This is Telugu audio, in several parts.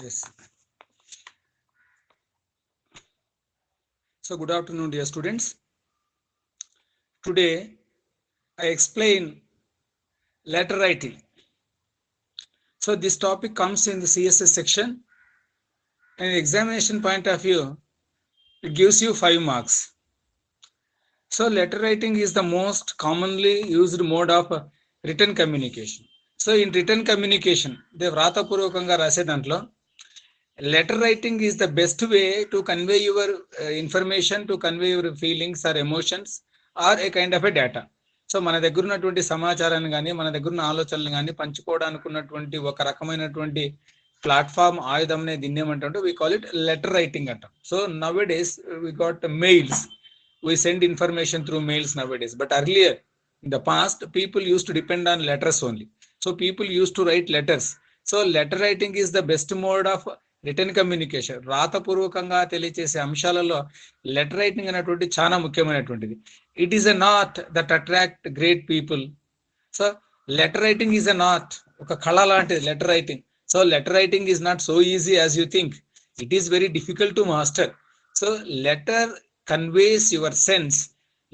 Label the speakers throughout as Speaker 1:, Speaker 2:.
Speaker 1: Yes. So good afternoon, dear students. Today I explain letter writing. So this topic comes in the CSS section. And examination point of view, it gives you 5 marks. So letter writing is the most commonly used mode of written communication. So in written communication, they వ్రాతపూర్వకంగా రాసే దాంట్లో letter writing is the best way to convey your information, to convey your feelings or emotions or a kind of a data. So మన దగ్గర ఉన్నటువంటి సమాచారాన్ని కానీ మన దగ్గర ఉన్న ఆలోచనలు కానీ పంచుకోవడానికి ఉన్నటువంటి ఒక రకమైనటువంటి ప్లాట్ఫామ్ ఆయుధంనే దీన్ని ఏమంటే we call it letter writing అంటాం. So nowadays we got mails, we send information through mails nowadays, but earlier in the past people used to depend on letters only. So people used to write letters. So letter writing is the best mode of written communication. రాతపూర్వకంగా తెలియచేసే అంశాలలో లెటర్ రైటింగ్ అనేటువంటి చాలా ముఖ్యమైనటువంటిది. It is an art that attract great people. So letter writing is an art, ఒక కళ లాంటిది letter writing. So letter writing is not so easy as you think. It is very difficult to master. So letter conveys your sense,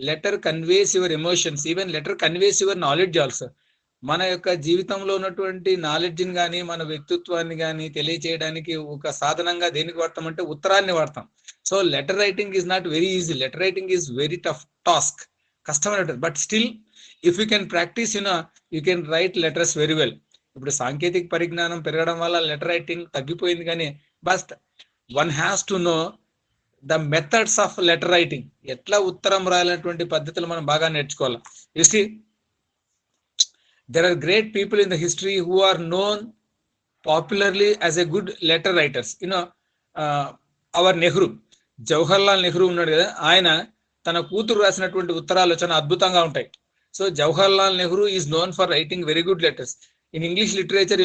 Speaker 1: letter conveys your emotions, even letter conveys your knowledge also. మన యొక్క జీవితంలో ఉన్నటువంటి నాలెడ్జ్ని కానీ మన వ్యక్తిత్వాన్ని కానీ తెలియచేయడానికి ఒక సాధనంగా దేనికి వాడతామంటే ఉత్తరాన్ని వాడతాం. So letter writing is not very easy. Letter writing is very tough task, కష్టమైనటువంటి. But still if you can practice you can write letters very well. ఇప్పుడు సాంకేతిక పరిజ్ఞానం పెరగడం వల్ల లెటర్ రైటింగ్ తగ్గిపోయింది, కానీ but one has to know the methods of letter writing. ఎట్లా ఉత్తరం రాయాలనేటువంటి పద్ధతులు మనం బాగా నేర్చుకోవాలి. You see, there are great people in the history who are known popularly as a good letter writers. Our Nehru, Jawaharlal Nehru ఉన్నాడు కదా, ఆయన తన కూతురు రాసినటువంటి ఉత్తరాలు చాలా అద్భుతంగా ఉంటాయి. So Jawaharlal Nehru is known for writing very good letters. In English literature,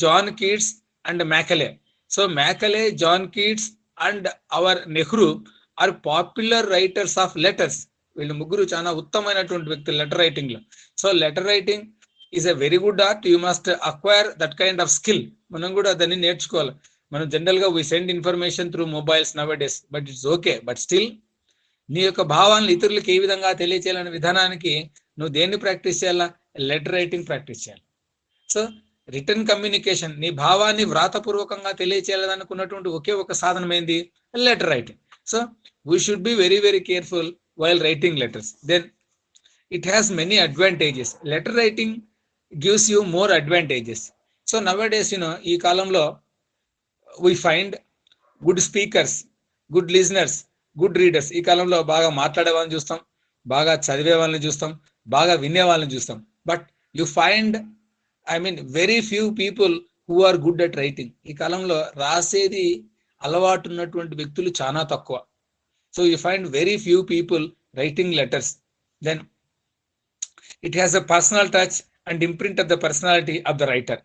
Speaker 1: John Keats and Macaulay. So Macaulay, John Keats and our Nehru are popular writers of letters. వీళ్ళు ముగ్గురు చాలా ఉత్తమమైనటువంటి వ్యక్తులు లెటర్ రైటింగ్ లో. So letter writing is a very good art. You must acquire that kind of skill. మనం కూడా దాన్ని నేర్చుకోవాలి. మనం జనరల్ గా we send information through mobiles nowadays, but it's okay. But still నీ యొక్క భావాలను ఇతరులకు ఏ విధంగా తెలియచేయాలనే విధానానికి నువ్వు దేన్ని ప్రాక్టీస్ చేయాలా? లెటర్ రైటింగ్ ప్రాక్టీస్ చేయాలి. సో రిటర్న్ కమ్యూనికేషన్, నీ భావాన్ని వ్రాతపూర్వకంగా తెలియచేయాలనుకున్నటువంటి ఒకే ఒక సాధనం ఏంది? Letter writing. So we should be very very careful while writing letters. Then it has many advantages. Letter writing gives you more advantages. So nowadays, ఈ కాలంలో we find good speakers, good listeners, good readers. ఈ కాలంలో బాగా మాట్లాడే వాళ్ళని చూస్తాం, బాగా చదివే వాళ్ళని చూస్తాం, బాగా వినే వాళ్ళని చూస్తాం. But you find very few people who are good at writing. ఈ కాలంలో రాసేది అలవాటు ఉన్నటువంటి వ్యక్తులు చాలా తక్కువ. So you find very few people writing letters. Then it has a personal touch and imprint of the personality of the writer.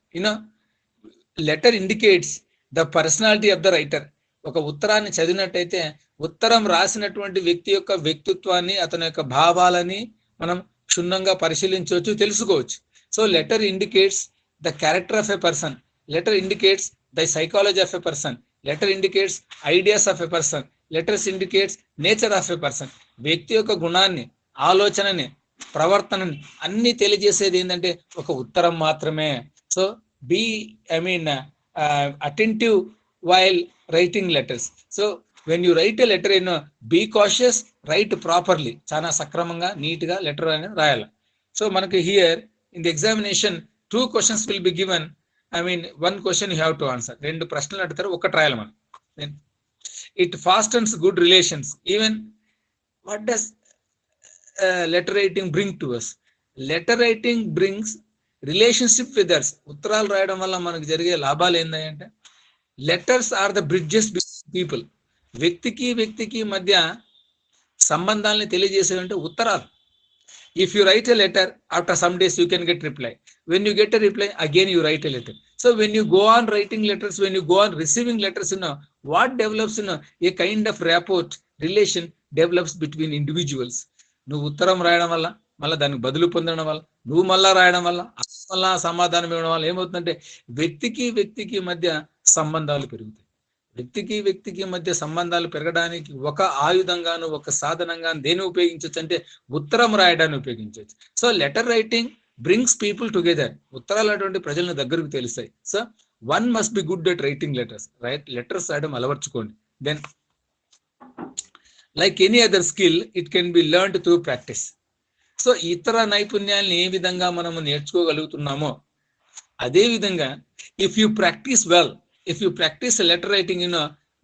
Speaker 1: Letter indicates the personality of the writer. ఒక ఉత్తరాన్ని చదివినట్టయితే ఉత్తరం రాసినటువంటి వ్యక్తి యొక్క వ్యక్తిత్వాన్ని, అతని యొక్క భావాలని మనం క్షుణ్ణంగా పరిశీలించవచ్చు, తెలుసుకోవచ్చు. So letter indicates the character of a person, letter indicates the psychology of a person, letter indicates ideas of a person, letters indicates nature of a person. వ్యక్తి యొక్క గుణాన్ని, ఆలోచనని, ప్రవర్తనని అన్ని తెలియజేసేది ఏంటంటే ఒక ఉత్తరం మాత్రమే. So be attentive while writing letters. So when you write a letter, be cautious, write properly, చాలా సక్రమంగా నీట్గా లెటర్ అనేది రాయాలి. సో మనకి here in the examination 2 questions will be given. 1 question you have to answer. 2 ప్రశ్నలు అడుగుతారు, ఒకటి రాయాలి మనం. It fastens good relations. Even what does letter writing bring to us? Letter writing brings relationship with others. ఉత్తరాలు రాయడం వల్ల మనకు జరిగే లాభాలు ఏంటంటే letters are the bridges between people. వ్యక్తికి మధ్య సంబంధాలని తెలియజేసేవంటే ఉత్తరాలు. If you write a letter, after some days you can get reply. When you get a reply, again you write a letter. So when you go on writing letters, when you go on receiving letters, what develops, a kind of rapport, relation develops between individuals. నువ్వు ఉత్తరం రాయడం వల్ల, మళ్ళీ దానికి బదులు పొందడం వల్ల, నువ్వు మళ్ళా రాయడం వల్ల, మళ్ళా సమాధానం ఇవ్వడం వల్ల ఏమవుతుందంటే వ్యక్తికి మధ్య సంబంధాలు పెరుగుతాయి. వ్యక్తికి మధ్య సంబంధాలు పెరగడానికి ఒక ఆయుధంగాను ఒక సాధనంగాను దేని ఉపయోగించవచ్చు అంటే ఉత్తరం రాయడాన్ని ఉపయోగించవచ్చు. So letter writing brings people together. ఉత్తరాలు అటువంటి ప్రజలను దగ్గరకు తెలుస్తాయి. So one must be good at writing letters. Letters రాయడం అలవర్చుకోండి. Then like any other skill it can be learned through practice. So ఇతర నైపుణ్యాలను ఏ విధంగా మనము నేర్చుకోగలుగుతున్నామో అదే విధంగా if you practice well, if you practice letter writing in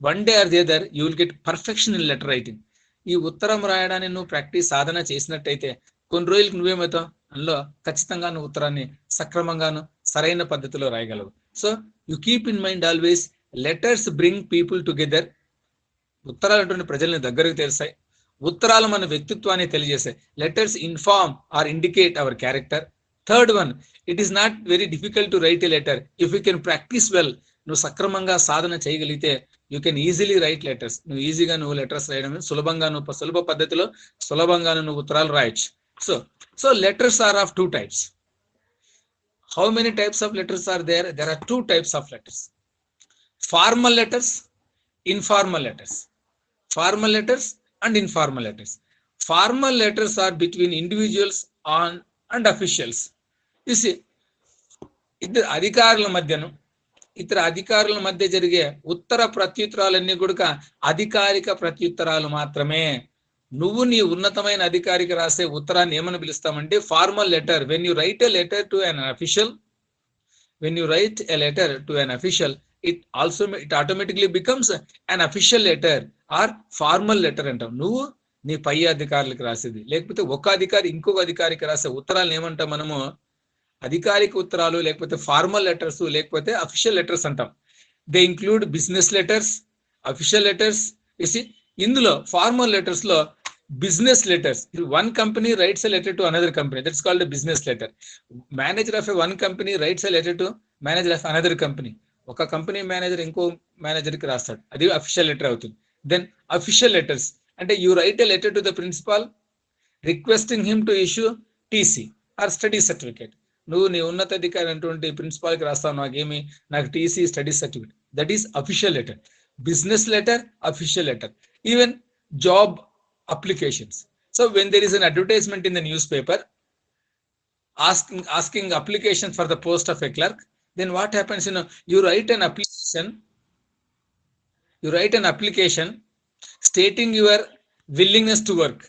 Speaker 1: one day or the other, you will get perfection in letter writing. ఈ ఉత్తరం రాయడాన్ని నువ్వు ప్రాక్టీస్ సాధన చేసినట్టయితే కొన్ని రోజులకు నువ్వేమవుతావు, అందులో ఖచ్చితంగా నువ్వు ఉత్తరాన్ని సక్రమంగాను సరైన పద్ధతిలో రాయగలవు. So you keep in mind always letters bring people together. ఉత్తరాలు అటువంటి ప్రజల్ని దగ్గరకు తెలుస్తాయి. ఉత్తరాలు మన వ్యక్తిత్వాన్ని తెలియజేస్తాయి. Letters inform or indicate our character. Third one, it is not very difficult to write a letter if you can practice well. నువ్వు సక్రమంగా సాధన చేయగలిగితే you can easily write letters. నువ్వు ఈజీగా నువ్వు లెటర్స్ రాయడం సులభ పద్ధతిలో సులభంగాను నువ్వు ఉత్తరాలు రాయొచ్చు. So letters are of 2 types. How many types of letters are there? There are 2 types of letters. Formal letters, informal letters. Formal letters and informal letters. Formal letters are between individuals and officials. You see, ఇద్దరు అధికారుల మధ్య జరిగే ఉత్తర ప్రత్యుత్తరాలన్నీ కూడా అధికారిక ప్రత్యుత్తరాలు మాత్రమే. నువ్వు నీ ఉన్నతమైన అధికారికి రాసే ఉత్తరాన్ని ఏమని పిలుస్తామంటే formal letter. When you write a letter to an official, it automatically becomes an official letter or formal letter అంటాం. నువ్వు నీ పై అధికారులకు రాసేది, లేకపోతే ఒక అధికారి ఇంకొక అధికారికి రాసే ఉత్తరాలను ఏమంటాం మనము? అధికారిక ఉత్తరాలు, లేకపోతే ఫార్మల్ లెటర్స్, లేకపోతే అఫీషియల్ లెటర్స్ అంటాం. They include business letters, official letters. ఇందులో ఫార్మల్ లెటర్స్ లో business letters, one company rights a letter to another company, that's called business letter. Manager of a one company rights a letter to manager of another company. ఒక కంపెనీ మేనేజర్ ఇంకో మేనేజర్ కి రాస్తాడు, అది అఫీషియల్ లెటర్ అవుతుంది. దెన్ అఫీషియల్ లెటర్స్ అంటే you write a letter to the principal requesting him to issue TC are study certificate. నువ్వు నీ ఉన్నతాధికారి అటువంటి ప్రిన్సిపాల్ కి రాస్తావు, నాకు TC study certificate. That is official letter. Business letter, official letter. Even job applications. So when there is an advertisement in the newspaper asking application for the post of a clerk, then what happens? You write an application stating your willingness to work.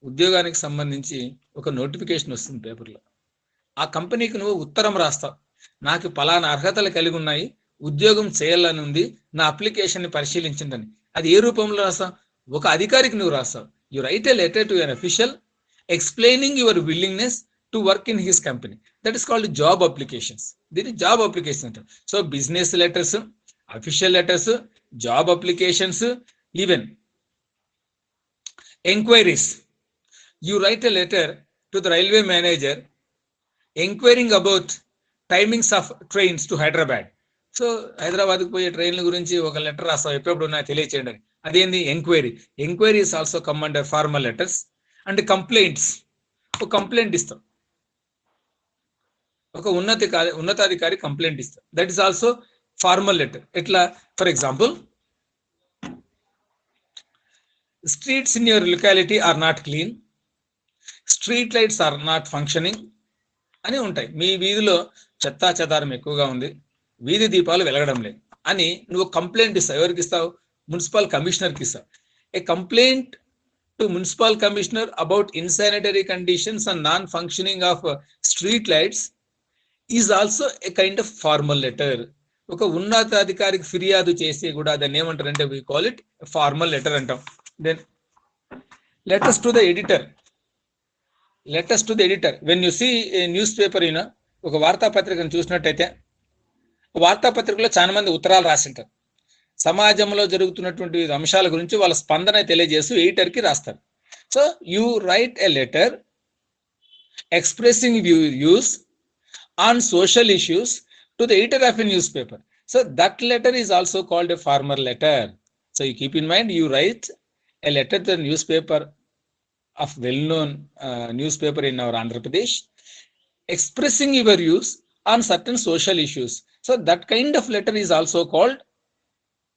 Speaker 1: ఉద్యోగానికి సంబంధించి ఒక నోటిఫికేషన్ వస్తుంది పేపర్లో. ఆ కంపెనీకి నువ్వు ఉత్తరం రాస్తావు, నాకు పలానా అర్హతలు కలిగి ఉన్నాయి, ఉద్యోగం చేయాలని ఉంది, నా అప్లికేషన్ ని పరిశీలించండి. అది ఏ రూపంలో రాస్తావు? ఒక అధికారికి నువ్వు రాస్తావు. You write a letter to an official explaining your willingness to work in his company. That is called job applications. దీన్ని జాబ్ అప్లికేషన్ అంటారు. So business letters, official letters, job applications, even enquiries. You write a letter to the railway manager enquiring about timings of trains to Hyderabad. So హైదరాబాద్కి పోయే ట్రైన్ల గురించి ఒక లెటర్ రాస్తావు, ఎప్పుడెప్పుడు నాకు తెలియచేయండి అని. అదేంది? Enquiry. Enquiry is also come under formal letters. And complaints, ఒక కంప్లైంట్ ఇస్తాం, ఒక ఉన్నతాధికారి కంప్లైంట్ ఇస్తాం, that is also formal letter. ఎట్లా? For example, streets in your locality are not clean, street lights are not functioning అని ఉంటాయి. మీ వీధిలో చెత్తా చెదారం ఎక్కువగా ఉంది, వీధి దీపాలు వెలగడం లేదు అని నువ్వు కంప్లైంట్ ఇస్తావు. ఎవరికి ఇస్తావు? మున్సిపల్ కమిషనర్కి ఇస్తావు. A complaint to municipal commissioner about insanitary conditions and non functioning of street lights is also a kind of formal letter. ఒక ఉన్నతాధికారికి ఫిర్యాదు చేసి కూడా దాన్ని ఏమంటారంటే we call it formal letter అంటాం. Then letters to the editor. Letters to the editor. When you see a newspaper, ఒక వార్తాపత్రికను చూసినట్టయితే వార్తాపత్రికలో చాలా మంది ఉత్తరాలు రాసింటారు. సమాజంలో జరుగుతున్నటువంటి అంశాల గురించి వాళ్ళ స్పందన తెలియజేస్తూ ఎడిటర్కి రాస్తారు. So you write a letter expressing views on social issues to the editor of a news paper. So that letter is also called a formal letter. So you keep in mind, you write a letter to the news paper of well-known newspaper in our Andhra Pradesh, expressing your views on certain social issues. So that kind of letter is also called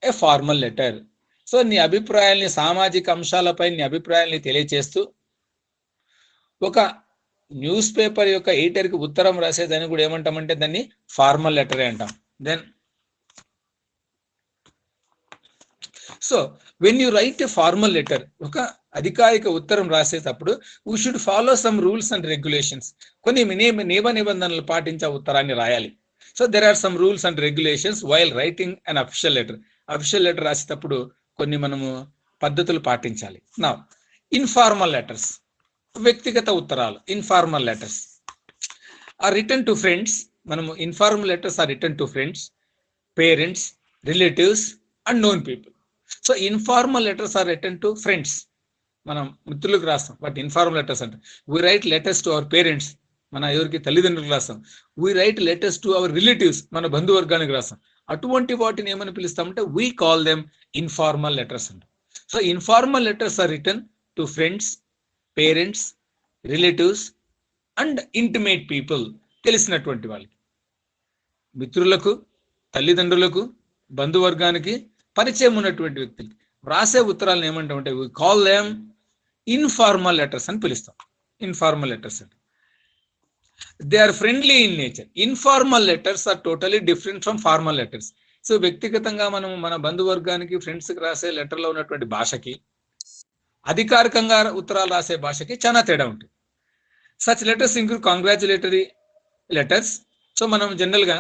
Speaker 1: a formal letter. So నీ అభిప్రాయాల్ని, సామాజిక అంశాలపై నీ అభిప్రాయాల్ని తెలియచేస్తూ ఒక న్యూస్ పేపర్ యొక్క ఎడిటర్కి ఉత్తరం రాసేదాన్ని కూడా ఏమంటామంటే దాన్ని ఫార్మల్ లెటరే అంటాం. Then so when you write a formal letter, ఒక అధికారిక ఉత్తరం రాసేటప్పుడు we should follow some rules and regulations. కొన్ని నియమ నిబంధనలు పాటించే ఉత్తరాన్ని రాయాలి. So there are some rules and regulations while writing an official letter. Official letter రాసేటప్పుడు కొన్ని మనము పద్ధతులు పాటించాలి. నా ఇన్ఫార్మల్ లెటర్స్, వ్యక్తిగత ఉత్తరాలు, informal letters are written to friends. మనము informal letters are written to friends, parents, relatives and known people. So informal letters are written to friends, మనం మిత్రులకు రాస్తాం. బట్ ఇన్ఫార్మల్ లెటర్స్ అంటే we write letters to our parents, మన ఎవరికి తల్లిదండ్రులకు రాస్తాం. We write letters to our relatives, మన బంధువర్గానికి రాస్తాం. అటువంటి వాటిని ఏమని పిలుస్తామంటే we call them informal letters అంట. So informal letters are written to friends, parents, relatives and intimate people. తెలిసినటువంటి వాళ్ళకి, మిత్రులకు, తల్లిదండ్రులకు, బంధువర్గానికి, పరిచయం ఉన్నటువంటి వ్యక్తులకి రాసే ఉత్తరాలను ఏమంటామంటే we call them informal letters అని పిలుస్తాం. ఇన్ఫార్మల్ లెటర్స్ అంటే they are friendly in nature. Informal letters are totally different from formal letters. So వ్యక్తిగతంగా మనం మన బంధువర్గానికి, ఫ్రెండ్స్కి రాసే లెటర్లో ఉన్నటువంటి భాషకి, అధికారికంగా ఉత్తరాలు రాసే భాషకి చాలా తేడా ఉంటుంది. Such letters include congratulatory letters. So మనం జనరల్గా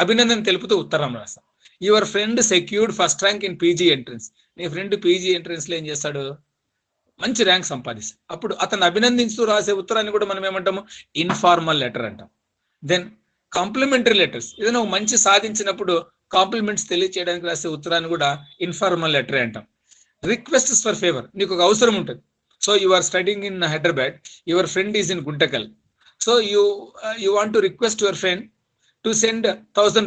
Speaker 1: అభినందన తెలుపుతూ ఉత్తరం రాస్తాం. Your friend secured first rank in PG entrance. నీ ఫ్రెండ్ పీజీ ఎంట్రన్స్లో ఏం చేస్తాడు, మంచి ర్యాంక్ సంపాదిస్తాడు. అప్పుడు అతను అభినందిస్తూ రాసే ఉత్తరాన్ని కూడా మనం ఏమంటాము, ఇన్ఫార్మల్ లెటర్ అంటాం. దెన్ కాంప్లిమెంటరీ లెటర్స్, ఏదైనా ఒక మంచి సాధించినప్పుడు కాంప్లిమెంట్స్ తెలియచేయడానికి రాసే ఉత్తరాన్ని కూడా ఇన్ఫార్మల్ లెటరే అంటాం. రిక్వెస్ట్స్ ఫర్ ఫేవర్, నీకు ఒక అవసరం ఉంటుంది. So you are studying in Hyderabad, your friend is in Guntakal. So you want to request your friend to send 1000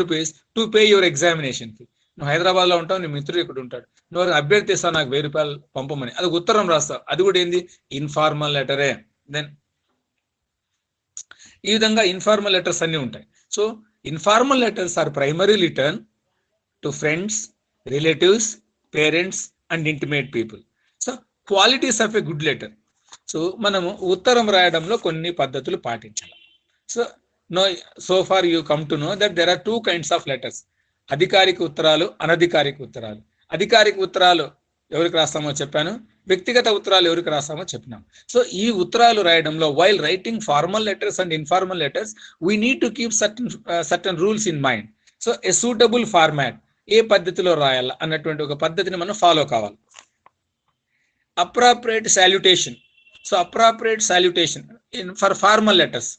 Speaker 1: rupees to pay your examination fee. నువ్వు హైదరాబాద్లో ఉంటావు, నీ మిత్రుడు ఇక్కడ ఉంటాడు, నువ్వు అభ్యర్థిస్తావు నాకు 1000 రూపాయలు పంపమని, అది ఉత్తరం రాస్తావు. అది కూడా ఏంది, ఇన్ఫార్మల్ లెటరే. దెన్ ఈ విధంగా ఇన్ఫార్మల్ లెటర్స్ అన్నీ ఉంటాయి. So informal letters are primary return to friends, relatives, parents and intimate people. So qualities of a good letter. So మనము ఉత్తరం రాయడంలో కొన్ని పద్ధతులు పాటించాలి. So far you come to know that there are 2 kinds of letters. అధికారిక ఉత్తరాలు, అనధికారిక ఉత్తరాలు. అధికారిక ఉత్తరాలు ఎవరికి రాస్తామో చెప్పాను, వ్యక్తిగత ఉత్తరాలు ఎవరికి రాస్తామో చెప్పినాం. సో ఈ ఉత్తరాలు రాయడంలో while writing formal letters and informal letters we need to keep certain rules in mind. So a suitable format, ఏ పద్ధతిలో రాయాలా అన్నటువంటి ఒక పద్ధతిని మనం ఫాలో కావాలి. Appropriate salutation. So appropriate salutation for formal letters.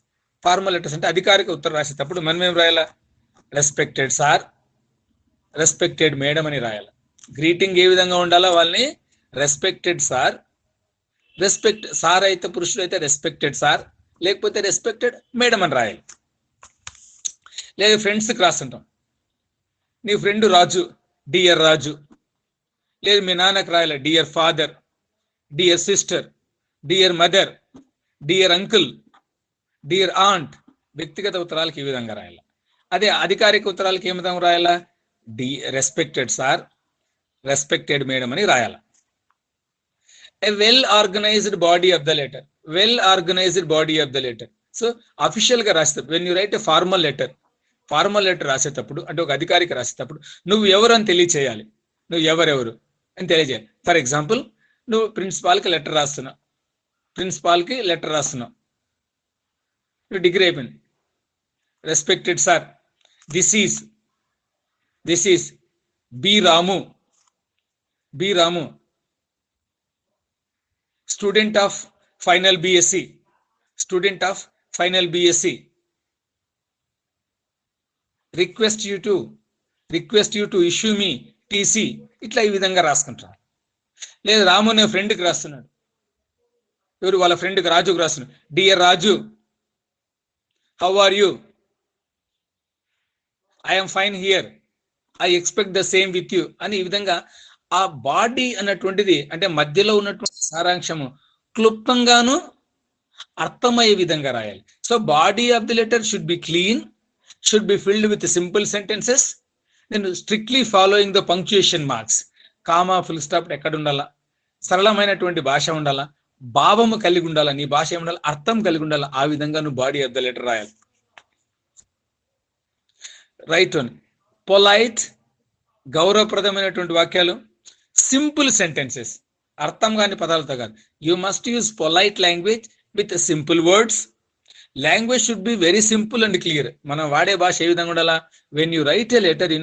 Speaker 1: Formal letters అంటే అధికారిక ఉత్తరం రాసేటప్పుడు మనం ఏం రాయాలా, రెస్పెక్టెడ్ సార్, రెస్పెక్టెడ్ మేడం అని రాయాలి. గ్రీటింగ్ ఏ విధంగా ఉండాలో వాళ్ళని రెస్పెక్టెడ్ సార్, రెస్పెక్ట్ సార్ అయితే పురుషుడు అయితే రెస్పెక్టెడ్ సార్, లేకపోతే రెస్పెక్టెడ్ మేడం అని రాయాలి. లేదా ఫ్రెండ్స్కి రాస్తుంటాం, నీ ఫ్రెండ్ రాజు, డియర్ రాజు. లేదు మీ నాన్నకు రాయాలి, dear father, dear sister, dear mother, dear uncle, dear aunt. వ్యక్తిగత ఉత్తరాలకు ఈ విధంగా రాయాలి. అదే అధికారిక ఉత్తరాలకు ఏ విధంగా రాయాలా, రెస్పెక్టెడ్ సార్, రెస్పెక్టెడ్ మేడం అని రాయాలి. A well organised body of the letter. Well organised body of the letter. So official గా రాసేటప్పుడు when you write a formal letter, formal letter రాసేటప్పుడు అంటే ఒక అధికారికి రాసేటప్పుడు నువ్వు ఎవరు అని తెలియచేయాలి. నువ్వు ఎవరెవరు అని తెలియజేయాలి. ఫర్ ఎగ్జాంపుల్, నువ్వు ప్రిన్సిపాల్కి లెటర్ రాస్తున్నావు, నువ్వు డిగ్రీ అయిపోయింది. Respected sir, this is B Ramu, student of final BSc, request you to issue me TC. ఇట్లా ఈ విధంగా రాసుకుంటారు. లేదు రాము అనే ఫ్రెండ్కి రాస్తున్నాడు, ఎవరు వాళ్ళ ఫ్రెండ్కి రాజుకు రాస్తున్నాడు, dear Raju, how are you, I am fine here, I expect the same with you అని. ఈ విధంగా ఆ బాడీ అన్నటువంటిది అంటే మధ్యలో ఉన్నటువంటి సారాంశము క్లుప్తంగాను అర్థమయ్యే విధంగా రాయాలి. So body of the letter should be clean, should be filled with simple sentences, then strictly following the punctuation marks. Comma, full stop ఎక్కడ ఉండాలా, సరళమైనటువంటి భాష ఉండాలా, భావము కలిగి ఉండాలా, నీ భాష ఏముండాలి, అర్థం కలిగి ఉండాలా, ఆ విధంగా నువ్వు బాడీ ఆఫ్ ద లెటర్ రాయాలి. రైట్ వన్, పొలైట్, గౌరవప్రదమైనటువంటి వాక్యాలు, సింపుల్ సెంటెన్సెస్, అర్థం కాని పదాలతో కాదు. You must use polite language with simple words. Language should be very simple and clear. మనం వాడే భాష ఏ విధంగా ఉండాలా, when you write a letter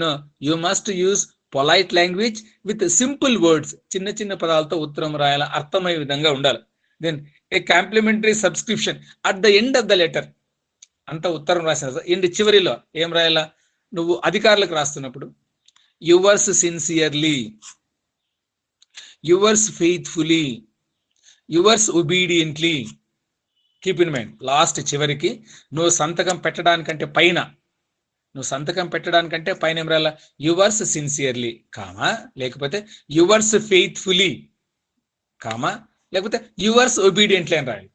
Speaker 1: you must use polite language with simple words. చిన్న చిన్న పదాలతో ఉత్తరం రాయాల, అర్థమయ్యే విధంగా ఉండాలి. Then a complimentary subscription at the end of the letter. అంత ఉత్తరం రాసిన ఎండ్ చివరిలో ఏం రాయాలా, నువ్వు అధికారులకు రాస్తున్నప్పుడు yours sincerely, yours faithfully, yours obediently. Keep in mind, last చివరికి నువ్వు సంతకం పెట్టడానికంటే పైన, ఏం రాయాలా, యువర్స్ సిన్సియర్లీ కామా, లేకపోతే యువర్స్ ఫెయిత్ఫుల్లీ కామా, లేకపోతే యువర్స్ ఒబీడియంట్లీ అని రాయాలి.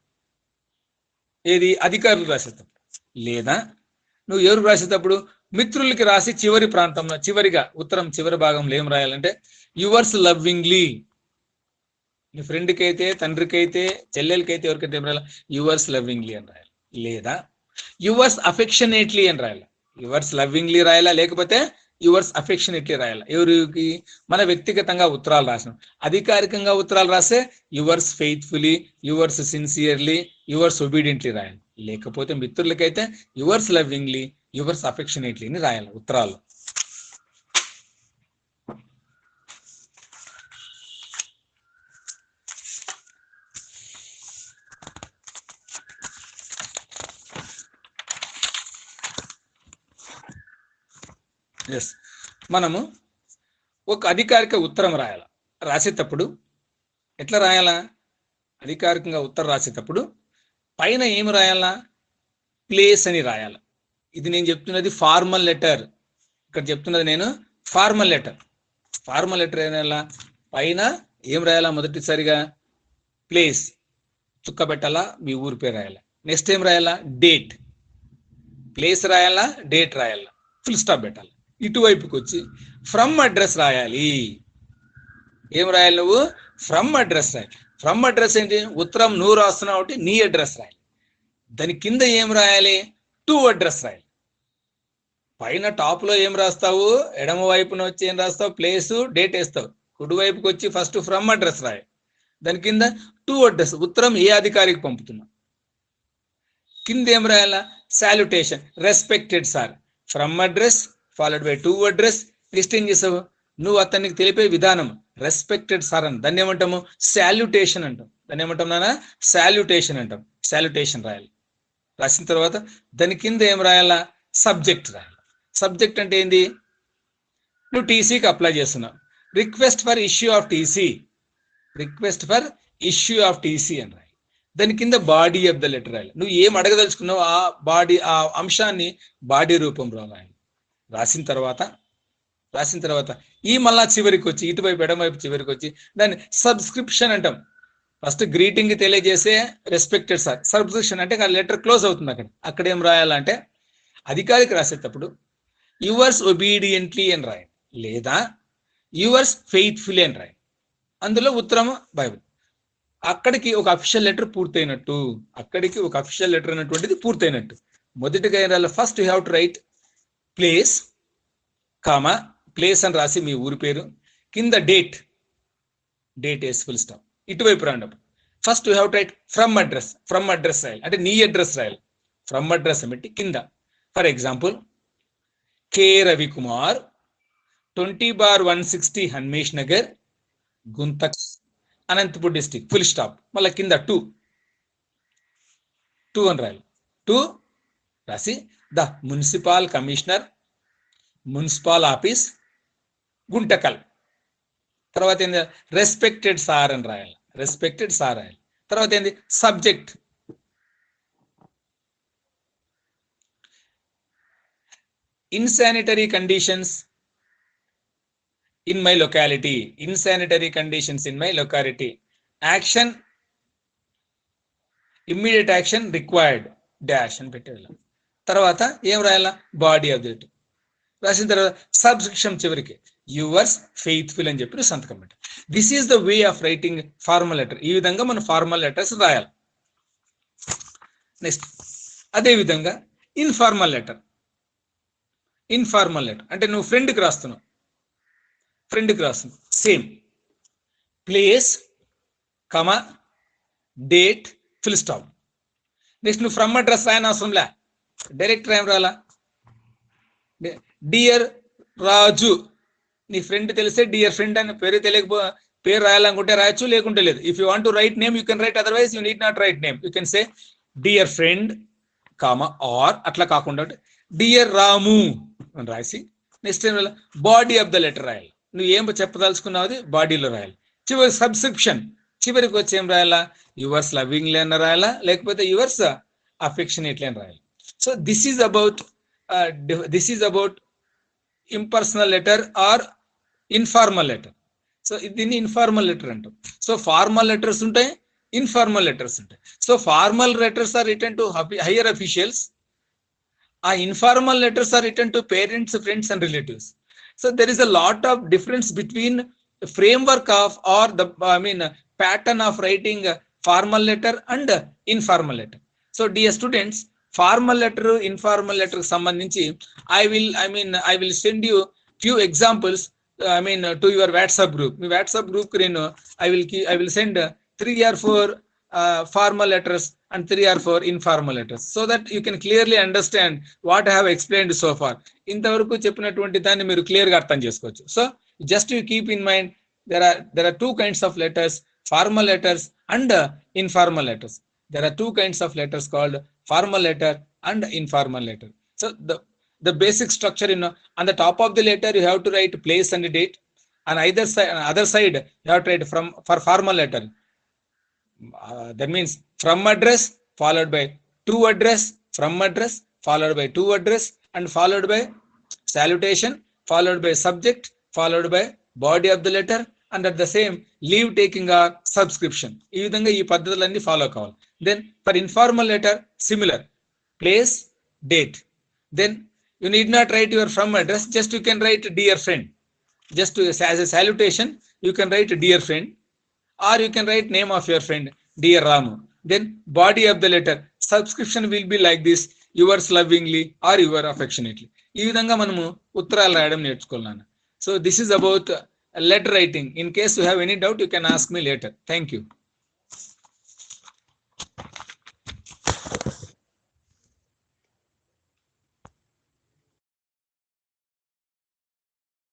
Speaker 1: ఏది, అధికారులు రాసేటప్పుడు. లేదా నువ్వు ఎవరికి రాసేటప్పుడు మిత్రులకి రాసి చివరి ప్రాంతంలో, చివరిగా ఉత్తరం చివరి భాగంలో ఏం రాయాలంటే యువర్స్ లవ్వింగ్లీ. నీ ఫ్రెండ్కి అయితే, తండ్రికి అయితే, చెల్లెలకి అయితే, ఎవరికైతే ఏం రాయాలి, యువర్స్ లవ్వింగ్లీ అని రాయాలి. లేదా యువర్స్ అఫెక్షనేట్లీ అని రాయాలి. యువర్స్ లవ్వింగ్లీ రాయాలా, లేకపోతే యువర్స్ అఫెక్షనేట్లీ రాయాలి. ఎవరికి, మన వ్యక్తిగతంగా ఉత్తరాలు రాసినాం. అధికారికంగా ఉత్తరాలు రాస్తే yours faithfully, yours sincerely, yours obediently రాయాలి. లేకపోతే మిత్రులకైతే యువర్స్ లవ్వింగ్లీ, యువర్స్ అఫెక్షనేట్లీని రాయాలి ఉత్తరాలు. ఎస్, మనము ఒక అధికారిక ఉత్తరం రాసేటప్పుడు ఎట్లా రాయాలా, అధికారికంగా ఉత్తరం రాసేటప్పుడు పైన ఏమి రాయాలా, ప్లేస్ అని రాయాల. ఇది నేను చెప్తున్నది ఫార్మల్ లెటర్. ఇక్కడ చెప్తున్నది నేను ఫార్మల్ లెటర్. ఫార్మల్ లెటర్ ఏమైనా పైన ఏం రాయాలా, మొదటిసారిగా ప్లేస్ చుక్క పెట్టాలా, మీ ఊరి పేరు రాయాలా. నెక్స్ట్ ఏం రాయాలా, డేట్. ప్లేస్ రాయాలా, డేట్ రాయాలా, ఫుల్ స్టాప్ పెట్టాలి. ఇటువైపుకి వచ్చి ఫ్రమ్ అడ్రస్ రాయాలి. ఏం రాయాలి నువ్వు, ఫ్రమ్ అడ్రస్ రాయాలి. ఫ్రమ్ అడ్రస్ ఏంటి, ఉత్తరం నువ్వు రాస్తున్నావు కాబట్టి నీ అడ్రస్ రాయాలి. దాని కింద ఏం రాయాలి, టు అడ్రస్ రాయాలి. పైన టాప్ లో ఏం రాస్తావు, ఎడమ వైపున వచ్చి ఏం రాస్తావు, ప్లేసు, డేట్ వేస్తావు. కుడి వైపుకి వచ్చి ఫస్ట్ ఫ్రమ్ అడ్రస్ రాయాలి. దాని కింద టు అడ్రస్, ఉత్తరం ఏ అధికారికి పంపుతున్నా. కింద ఏం రాయాలా, salutation, respected sir. From address followed by to address. Next ఏం చేసావు, నువ్వు అతనికి తెలిపే విధానం రెస్పెక్టెడ్ సార్ అని, దాన్ని ఏమంటాము, సాల్యుటేషన్ అంటాం. దాన్ని ఏమంటాం నాన్న, సాల్యుటేషన్ అంటాం. సాల్యుటేషన్ రాయాలి. రాసిన తర్వాత దాని కింద ఏం రాయాలా, సబ్జెక్ట్ రాయాలి. సబ్జెక్ట్ అంటే ఏంది, నువ్వు టీసీకి అప్లై చేస్తున్నావు, request for issue of TC, request for issue of TC అని రాయాలి. దాని కింద బాడీ ఆఫ్ ద లెటర్ రాయాలి. నువ్వు ఏం అడగదలుచుకున్నావు ఆ అంశాన్ని బాడీ రూపంలో రాయాలి. రాసిన తర్వాత ఈ మళ్ళా చివరికి వచ్చి, ఇటువైపు ఎడమవైపు చివరికి వచ్చి దాన్ని సబ్స్క్రిప్షన్ అంటాం. ఫస్ట్ గ్రీటింగ్ తెలియజేసే రెస్పెక్టెడ్ సార్, సబ్స్క్రిప్షన్ అంటే ఆ లెటర్ క్లోజ్ అవుతుంది. అక్కడ ఏం రాయాలంటే అధికారికి రాసేటప్పుడు యువర్స్ ఒబీడియంట్లీ అని రాయాలి, లేదా యువర్స్ ఫెయిత్ఫుల్లీ అని రాయాలి. అందులో ఉత్తరం బైబిల్. అక్కడికి ఒక అఫీషియల్ లెటర్ పూర్తయినట్టు, అనేటువంటిది పూర్తయినట్టు. మొదటిగా ఏం రాయాలి, first you have to right place comma, place అని రాసి మీ ఊరి పేరు, కింద డేట్ వేసి ఫుల్ స్టాప్. ఇటువైపు రాండి. First you have to write from address రాయాలి, అంటే నీ అడ్రస్ రాయాలి. ఫ్రమ్ అడ్రస్ పెట్టి కింద for example K Ravikumar 20/160 Hanmesh Nagar, Guntak, Anantapur district, full stop. మళ్ళీ కింద టూ అని రాయాలి. టూ రాసి the municipal commissioner, municipal office, Guntakal. తర్వాత ఏంది, రెస్పెక్టెడ్ సార్ అని రాయాలి. తర్వాత ఏంది, subject insanitary conditions in my locality, action immediate action required dash అని పెట్టేయాలి. తర్వాత ఏం రాయాలా, బాడీ ఆఫ్ ది లెటర్ రాసిన తర్వాత సబ్స్క్రిప్షన్ చివరికి యువర్స్ ఫెయిత్ఫుల్ అని చెప్పి సంతకం పెట్టాలి. This is the way of writing formal letter. ఈ విధంగా మనం ఫార్మల్ లెటర్స్ రాయాలి. నెక్స్ట్ అదే విధంగా ఇన్ఫార్మల్ లెటర్. ఇన్ఫార్మల్ లెటర్ అంటే నువ్వు ఫ్రెండ్కి రాస్తున్నావు, సేమ్ ప్లేస్ కమా డేట్ ఫుల్ స్టాప్. నెక్స్ట్ నువ్వు ఫ్రమ్ అడ్రస్ రాయని అవసరంలే, డైరెక్ట్ ఏం రాయాలా, డియర్ రాజు. నీ ఫ్రెండ్ తెలిస్తే డియర్ ఫ్రెండ్ అని పేరు రాయాలనుకుంటే రాయొచ్చు, లేకుంటే లేదు. If you want to right name you can right, otherwise you need not right name. You can say dear friend comma R, అట్లా కాకుండా డియర్ రాము అని రాసి నెక్స్ట్ ఏం బాడీ ఆఫ్ ద లెటర్ రాయాలి. నువ్వు ఏం చెప్పదలుచుకున్నావు అది బాడీలో రాయాలి. చివరి సబ్స్క్రిప్షన్ చివరికి వచ్చి ఏం రాయాలా, యువర్స్ లవింగ్లీ అని రాయాలా, లేకపోతే యువర్స్ అఫెక్షనేట్లీ అని రాయాలి. So this is about impersonal letter or informal letter. So దీన్ని ఇన్ఫార్మల్ లెటర్ అంటాం. సో ఫార్మల్ లెటర్స్ ఉంటాయి, ఇన్ఫార్మల్ లెటర్స్ ఉంటాయి. So formal letters are written to higher officials. ఆ informal letters are written to parents, friends and relatives. So there is a lot of difference between framework of or the pattern of writing formal letter and informal letter. So dear students, formal letter, informal letter sambandhinchi I will send you few examples to your WhatsApp group. My WhatsApp group I will send 3 or 4 formal letters and 3 or 4 informal letters, so that you can clearly understand what I have explained so far. ఇంతవరకు చెప్పినటువంటి దాన్ని మీరు క్లియర్ గా అర్థం చేసుకోవచ్చు. So just you keep in mind there are two kinds of letters, formal letters and informal letters. There are two kinds of letters called formal letter and informal letter. So the basic structure, on the top of the letter you have to write place and date. On other side you have to write for formal letter. That means from address followed by to address, from address followed by to address, and followed by salutation, followed by subject, followed by body of the letter, and at the same leave taking or subscription. ఈ విధంగా ఈ పద్ధతులన్నీ ఫాలో కావాలి. Then for informal letter similar, place, date. Then you need not write your from address, just you can write dear friend. Just as a salutation you can write dear friend, or you can write name of your friend, dear Ramu. Then body of the letter subscription will be like this, yours lovingly or your affectionately. ఈ విధంగా మనము ఉత్తరాలు రాయడం నేర్చుకున్నాను. So this is about letter writing. In case you have any doubt, you can ask me later. Thank you.